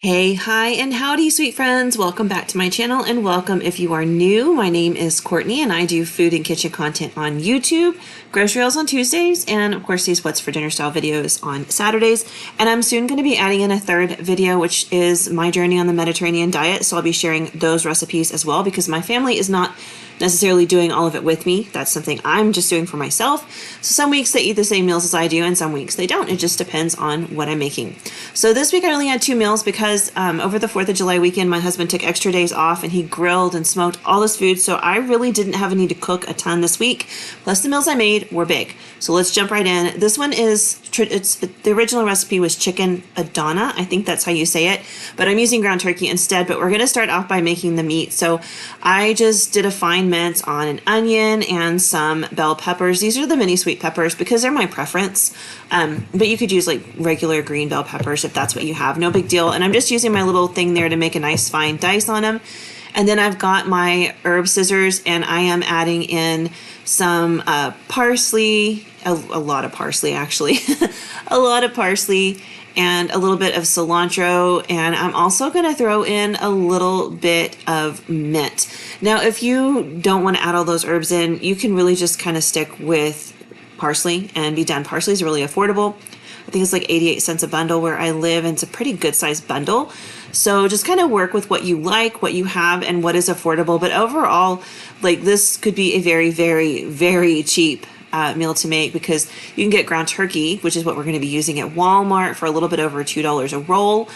Hey, hi, and howdy, sweet friends. Welcome back to my channel, and welcome if you are new. My name is Courtney, and I do food and kitchen content on YouTube, grocery hauls on Tuesdays, and of course these What's for Dinner style videos on Saturdays. And I'm soon going to be adding in a third video, which is my journey on the Mediterranean diet. So I'll be sharing those recipes as well, because my family is not necessarily doing all of it with me. That's something I'm just doing for myself. So some weeks they eat the same meals as I do, and some weeks they don't. It just depends on what I'm making. So this week I only had 2 meals because over the 4th of July weekend, my husband took extra days off and he grilled and smoked all this food. So I really didn't have a need to cook a ton this week. Plus the meals I made were big. So let's jump right in. This one is, the original recipe was chicken Adonna. I think that's how you say it, but I'm using ground turkey instead. But we're going to start off by making the meat. So I just did a fine mince on an onion and some bell peppers. These are the mini sweet peppers because they're my preference. But you could use like regular green bell peppers if that's what you have. No big deal. And I'm just using my little thing there to make a nice fine dice on them. And then I've got my herb scissors, and I am adding in some parsley, a lot of parsley actually, a lot of parsley, and a little bit of cilantro, and I'm also going to throw in a little bit of mint. Now, if you don't want to add all those herbs in, you can really just kind of stick with parsley and be done. Parsley is really affordable. I think it's like 88 cents a bundle where I live, and it's a pretty good sized bundle. So just kind of work with what you like, what you have, and what is affordable. But overall, like, this could be a very, very, very cheap meal to make, because you can get ground turkey, which is what we're going to be using at Walmart, for a little bit over $2 a roll.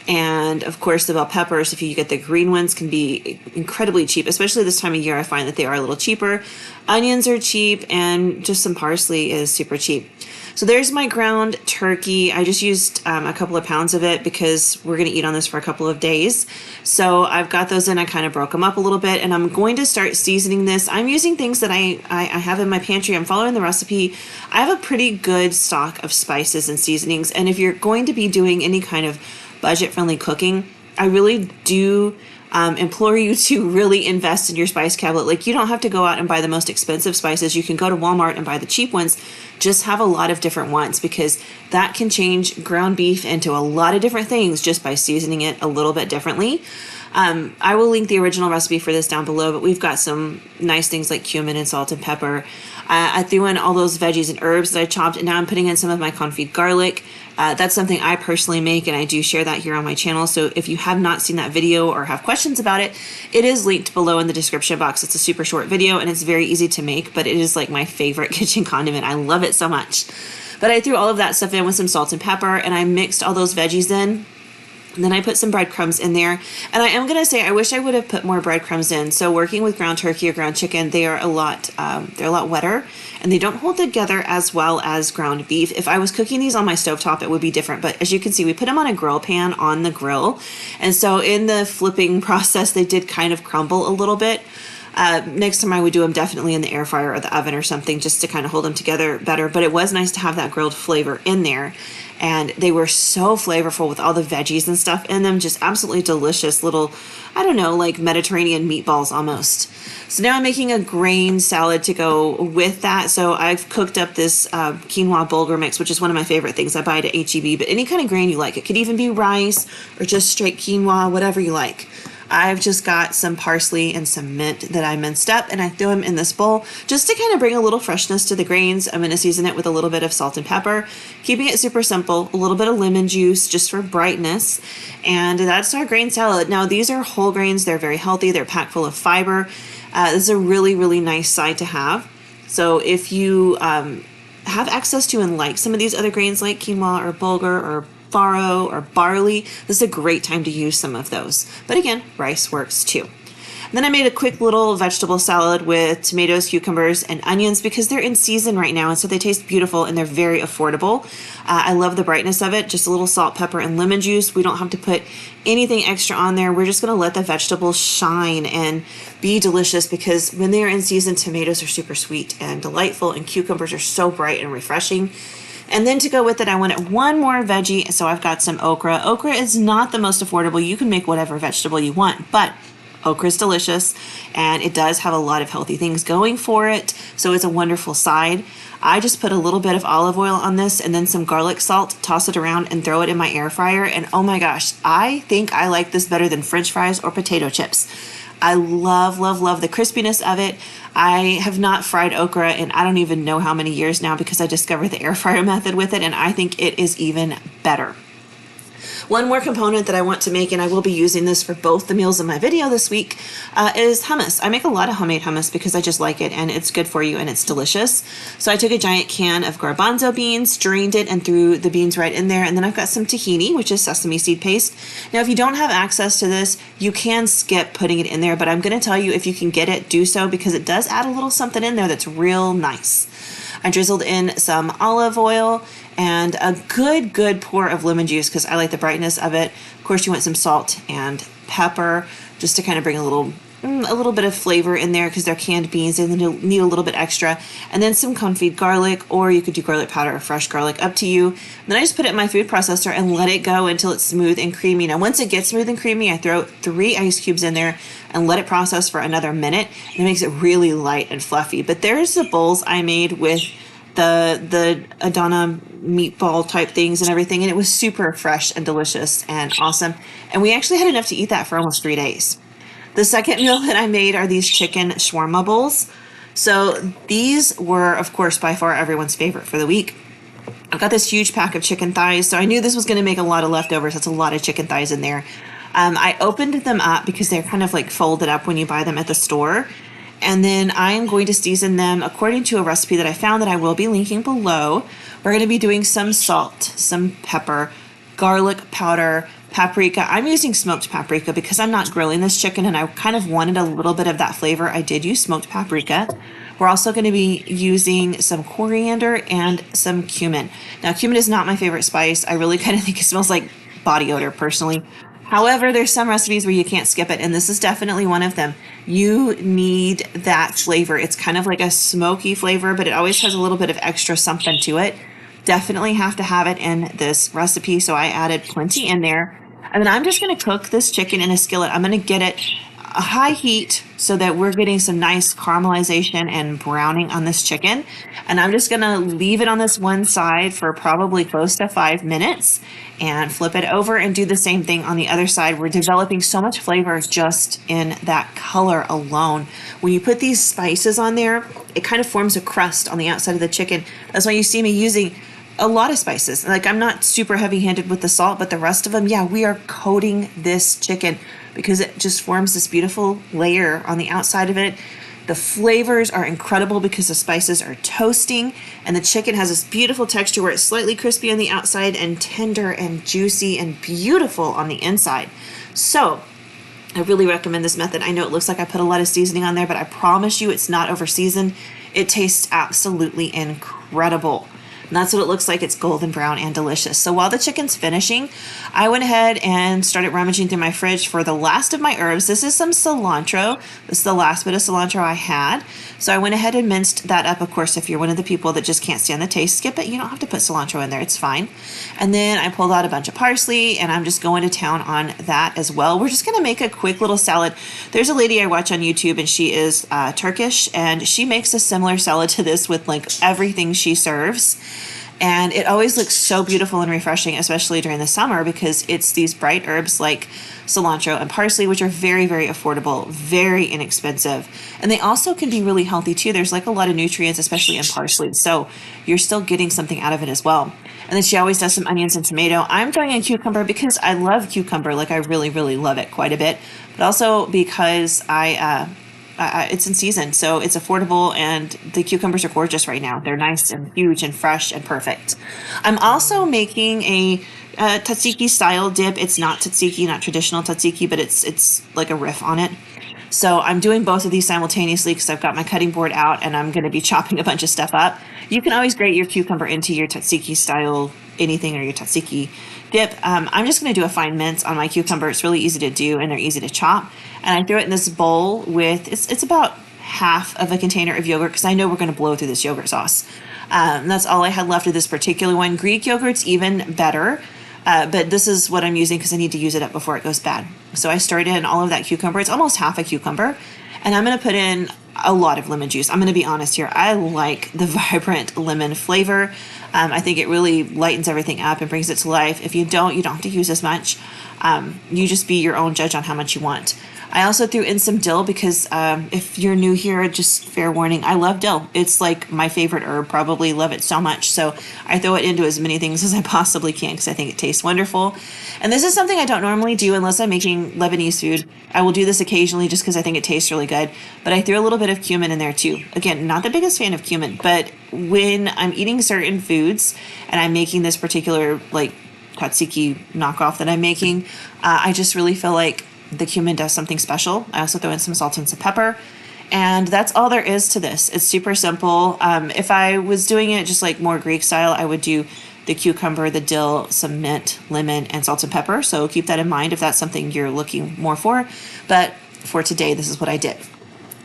And of course, the bell peppers, if you get the green ones, can be incredibly cheap, especially this time of year. I find that they are a little cheaper. Onions are cheap, and just some parsley is super cheap. So there's my ground turkey. I just used a couple of pounds of it because we're going to eat on this for a couple of days. So I've got those in. I kind of broke them up a little bit, and I'm going to start seasoning this. I'm using things that I have in my pantry. I'm following the recipe. I have a pretty good stock of spices and seasonings, and if you're going to be doing any kind of budget-friendly cooking, I really do implore you to really invest in your spice cabinet. Like, you don't have to go out and buy the most expensive spices. You can go to Walmart and buy the cheap ones. Just have a lot of different ones, because that can change ground beef into a lot of different things just by seasoning it a little bit differently. I will link the original recipe for this down below, but we've got some nice things like cumin and salt and pepper. I threw in all those veggies and herbs that I chopped, and now I'm putting in some of my confit garlic. That's something I personally make, and I do share that here on my channel. So if you have not seen that video or have questions about it, it is linked below in the description box. It's a super short video, and it's very easy to make, but it is like my favorite kitchen condiment. I love it so much. But I threw all of that stuff in with some salt and pepper, and I mixed all those veggies in. And then I put some breadcrumbs in there. And I am going to say, I wish I would have put more breadcrumbs in. So working with ground turkey or ground chicken, they are they're a lot wetter, and they don't hold together as well as ground beef. If I was cooking these on my stovetop, it would be different. But as you can see, we put them on a grill pan on the grill. And so in the flipping process, they did kind of crumble a little bit. Next time I would do them definitely in the air fryer or the oven or something, just to kind of hold them together better. But it was nice to have that grilled flavor in there. And they were so flavorful with all the veggies and stuff in them. Just absolutely delicious little, I don't know, like Mediterranean meatballs almost. So now I'm making a grain salad to go with that. So I've cooked up this quinoa bulgur mix, which is one of my favorite things I buy at HEB. But any kind of grain you like. It could even be rice or just straight quinoa, whatever you like. I've just got some parsley and some mint that I minced up, and I threw them in this bowl just to kind of bring a little freshness to the grains. I'm going to season it with a little bit of salt and pepper, keeping it super simple, a little bit of lemon juice just for brightness, and that's our grain salad. Now, these are whole grains. They're very healthy. They're packed full of fiber. This is a really, really nice side to have. So if you have access to and like some of these other grains like quinoa or bulgur or farro or barley, this is a great time to use some of those. But again, rice works too. Then I made a quick little vegetable salad with tomatoes, cucumbers, and onions because they're in season right now, and so they taste beautiful and they're very affordable. I love the brightness of it. Just a little salt, pepper, and lemon juice. We don't have to put anything extra on there. We're just going to let the vegetables shine and be delicious, because when they're in season, tomatoes are super sweet and delightful, and cucumbers are so bright and refreshing. And then to go with it, I wanted one more veggie, so I've got some okra. Okra is not the most affordable. You can make whatever vegetable you want, but okra is delicious, and it does have a lot of healthy things going for it, so it's a wonderful side. I just put a little bit of olive oil on this and then some garlic salt, toss it around and throw it in my air fryer. And oh my gosh, I think I like this better than French fries or potato chips. I love, love, love the crispiness of it. I have not fried okra in I don't even know how many years now because I discovered the air fryer method with it, and I think it is even better. One more component that I want to make, and I will be using this for both the meals in my video this week, is hummus. I make a lot of homemade hummus because I just like it and it's good for you and it's delicious. So I took a giant can of garbanzo beans, drained it, and threw the beans right in there. And then I've got some tahini, which is sesame seed paste. Now, if you don't have access to this, you can skip putting it in there, but I'm going to tell you, if you can get it, do so, because it does add a little something in there that's real nice. I drizzled in some olive oil and a good pour of lemon juice because I like the brightness of it. Of course, you want some salt and pepper just to kind of bring a little bit of flavor in there because they're canned beans and they need a little bit extra. And then some confit garlic, or you could do garlic powder or fresh garlic, up to you. And then I just put it in my food processor and let it go until it's smooth and creamy. Now, once it gets smooth and creamy, I throw 3 ice cubes in there and let it process for another minute. And it makes it really light and fluffy. But there's the bowls I made with the Adonna meatball type things and everything, and it was super fresh and delicious and awesome. And we actually had enough to eat that for almost 3 days. The second meal that I made are these chicken shawarma bowls. So these were, of course, by far everyone's favorite for the week. I've got this huge pack of chicken thighs, so I knew this was going to make a lot of leftovers. That's a lot of chicken thighs in there. I opened them up because they're kind of like folded up when you buy them at the store. And then I am going to season them according to a recipe that I found that I will be linking below. We're going to be doing some salt, some pepper, garlic powder, paprika. I'm using smoked paprika because I'm not grilling this chicken and I kind of wanted a little bit of that flavor. I did use smoked paprika. We're also going to be using some coriander and some cumin. Now, cumin is not my favorite spice. I really kind of think it smells like body odor personally. However, there's some recipes where you can't skip it, and this is definitely one of them. You need that flavor. It's kind of like a smoky flavor, but it always has a little bit of extra something to it. Definitely have to have it in this recipe, so I added plenty in there. And then I'm just going to cook this chicken in a skillet. I'm going to get it a high heat so that we're getting some nice caramelization and browning on this chicken. And I'm just going to leave it on this one side for probably close to 5 minutes and flip it over and do the same thing on the other side. We're developing so much flavor just in that color alone. When you put these spices on there, it kind of forms a crust on the outside of the chicken. That's why you see me using a lot of spices. Like, I'm not super heavy-handed with the salt, but the rest of them, yeah, we are coating this chicken because it just forms this beautiful layer on the outside of it. The flavors are incredible because the spices are toasting, and the chicken has this beautiful texture where it's slightly crispy on the outside and tender and juicy and beautiful on the inside. So I really recommend this method. I know it looks like I put a lot of seasoning on there, but I promise you it's not over seasoned. It tastes absolutely incredible. And that's what it looks like. It's golden brown and delicious. So while the chicken's finishing, I went ahead and started rummaging through my fridge for the last of my herbs. This is some cilantro. This is the last bit of cilantro I had. So I went ahead and minced that up. Of course, if you're one of the people that just can't stand the taste, skip it. You don't have to put cilantro in there. It's fine. And then I pulled out a bunch of parsley, and I'm just going to town on that as well. We're just going to make a quick little salad. There's a lady I watch on YouTube, and she is Turkish, and she makes a similar salad to this with like everything she serves. And it always looks so beautiful and refreshing, especially during the summer, because it's these bright herbs like cilantro and parsley, which are very, very affordable, very inexpensive. And they also can be really healthy too. There's like a lot of nutrients, especially in parsley. So you're still getting something out of it as well. And then she always does some onions and tomato. I'm throwing in cucumber because I love cucumber. Like, I really, really love it quite a bit. But also because it's in season, so it's affordable, and the cucumbers are gorgeous right now. They're nice and huge and fresh and perfect. I'm also making a tzatziki style dip. It's not tzatziki, not traditional tzatziki, but it's like a riff on it. So I'm doing both of these simultaneously because I've got my cutting board out and I'm going to be chopping a bunch of stuff up. You can always grate your cucumber into your tzatziki style anything, or your tzatziki dip. I'm just going to do a fine mince on my cucumber. It's really easy to do and they're easy to chop. And I threw it in this bowl with, it's about half of a container of yogurt because I know we're going to blow through this yogurt sauce. That's all I had left of this particular one. Greek yogurt's even better, but this is what I'm using because I need to use it up before it goes bad. So I stirred in all of that cucumber. It's almost half a cucumber. And I'm going to put in a lot of lemon juice. I'm going to be honest here. I like the vibrant lemon flavor. I think it really lightens everything up and brings it to life. If you don't have to use as much. You just be your own judge on how much you want. I also threw in some dill because if you're new here, just fair warning, I love dill. It's like my favorite herb, probably love it so much. So I throw it into as many things as I possibly can because I think it tastes wonderful. And this is something I don't normally do unless I'm making Lebanese food. I will do this occasionally just because I think it tastes really good. But I threw a little bit of cumin in there too. Again, not the biggest fan of cumin, but when I'm eating certain foods and I'm making this particular like tzatziki knockoff that I'm making, I just really feel like the cumin does something special. I also throw in some salt and some pepper. And that's all there is to this. It's super simple. If I was doing it just like more Greek style, I would do the cucumber, the dill, some mint, lemon, and salt and pepper. So keep that in mind if that's something you're looking more for. But for today, this is what I did.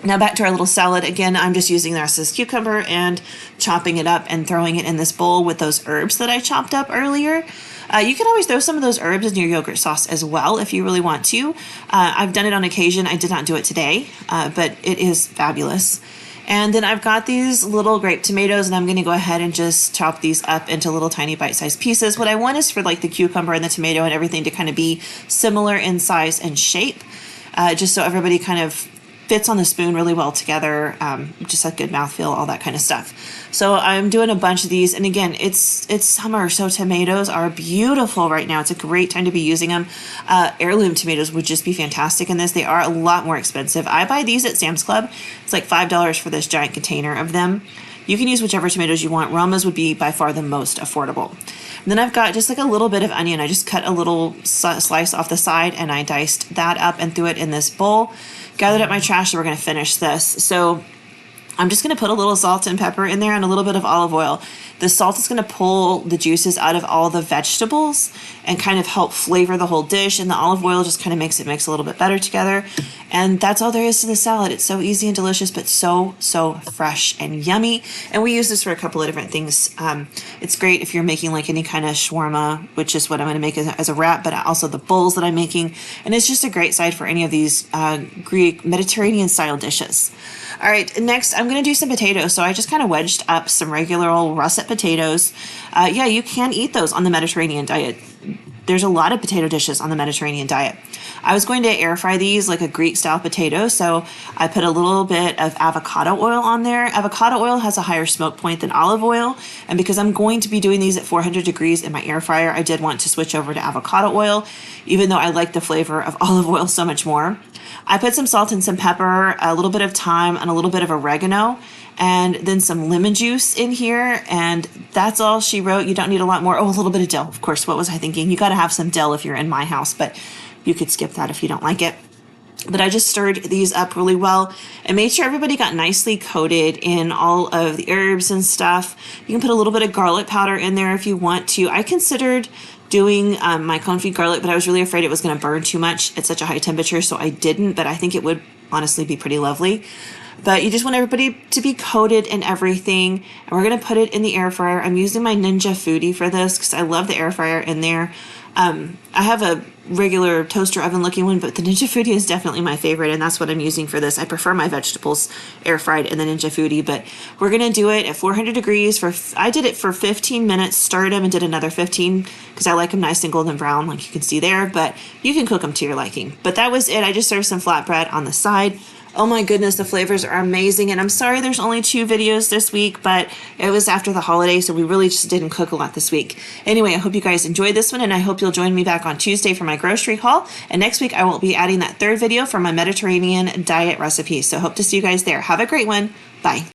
Now back to our little salad. Again, I'm just using the rest of this cucumber and chopping it up and throwing it in this bowl with those herbs that I chopped up earlier. You can always throw some of those herbs in your yogurt sauce as well if you really want to. I've done it on occasion. I did not do it today, but it is fabulous. And then I've got these little grape tomatoes, and I'm going to go ahead and just chop these up into little tiny bite-sized pieces. What I want is for like the cucumber and the tomato and everything to kind of be similar in size and shape, just so everybody kind of fits on the spoon really well together, just a good mouthfeel, all that kind of stuff. So I'm doing a bunch of these, and again, it's summer, so tomatoes are beautiful right now. It's a great time to be using them. Heirloom tomatoes would just be fantastic in this. They are a lot more expensive. I buy these at Sam's Club. It's like $5 for this giant container of them. You can use whichever tomatoes you want. Roma's would be by far the most affordable. And then I've got just like a little bit of onion. I just cut a little slice off the side and I diced that up and threw it in this bowl. Gathered up my trash and we're going to finish this. So I'm just going to put a little salt and pepper in there and a little bit of olive oil. The salt is going to pull the juices out of all the vegetables and kind of help flavor the whole dish. And the olive oil just kind of makes it mix a little bit better together. And that's all there is to the salad. It's so easy and delicious, but so fresh and yummy. And we use this for a couple of different things. It's great if you're making like any kind of shawarma, which is what I'm going to make as a wrap, but also the bowls that I'm making. And it's just a great side for any of these Greek Mediterranean style dishes. All right, next I'm going to do some potatoes. So I just kind of wedged up some regular old russet potatoes. Yeah, you can eat those on the Mediterranean diet. There's a lot of potato dishes on the Mediterranean diet. I was going to air fry these like a Greek style potato, so I put a little bit of avocado oil on there. Avocado oil has a higher smoke point than olive oil, and because I'm going to be doing these at 400 degrees in my air fryer, I did want to switch over to avocado oil, even though I like the flavor of olive oil so much more. I put some salt and some pepper, a little bit of thyme, and a little bit of oregano, and then some lemon juice in here, and that's all she wrote. You don't need a lot more. Oh, a little bit of dill. Of course, what was I thinking? You got to have some dill if you're in my house, but you could skip that if you don't like it. But I just stirred these up really well and made sure everybody got nicely coated in all of the herbs and stuff. You can put a little bit of garlic powder in there if you want to. I considered doing my confit garlic, but I was really afraid it was going to burn too much at such a high temperature, so I didn't, but I think it would honestly be pretty lovely. But you just want everybody to be coated in everything, and we're going to put it in the air fryer. I'm using my Ninja Foodie for this because I love the air fryer in there. I have a regular toaster oven looking one, but the Ninja Foodie is definitely my favorite, and that's what I'm using for this. I prefer my vegetables air fried in the Ninja Foodie, but we're going to do it at 400 degrees. I did it for 15 minutes, stirred them, and did another 15 because I like them nice and golden brown like you can see there, but you can cook them to your liking. But that was it. I just served some flatbread on the side. Oh my goodness, the flavors are amazing, and I'm sorry there's only 2 videos this week, but it was after the holiday, so we really just didn't cook a lot this week. Anyway, I hope you guys enjoyed this one, and I hope you'll join me back on Tuesday for my grocery haul, and next week I will be adding that 3rd video for my Mediterranean diet recipe, so hope to see you guys there. Have a great one. Bye.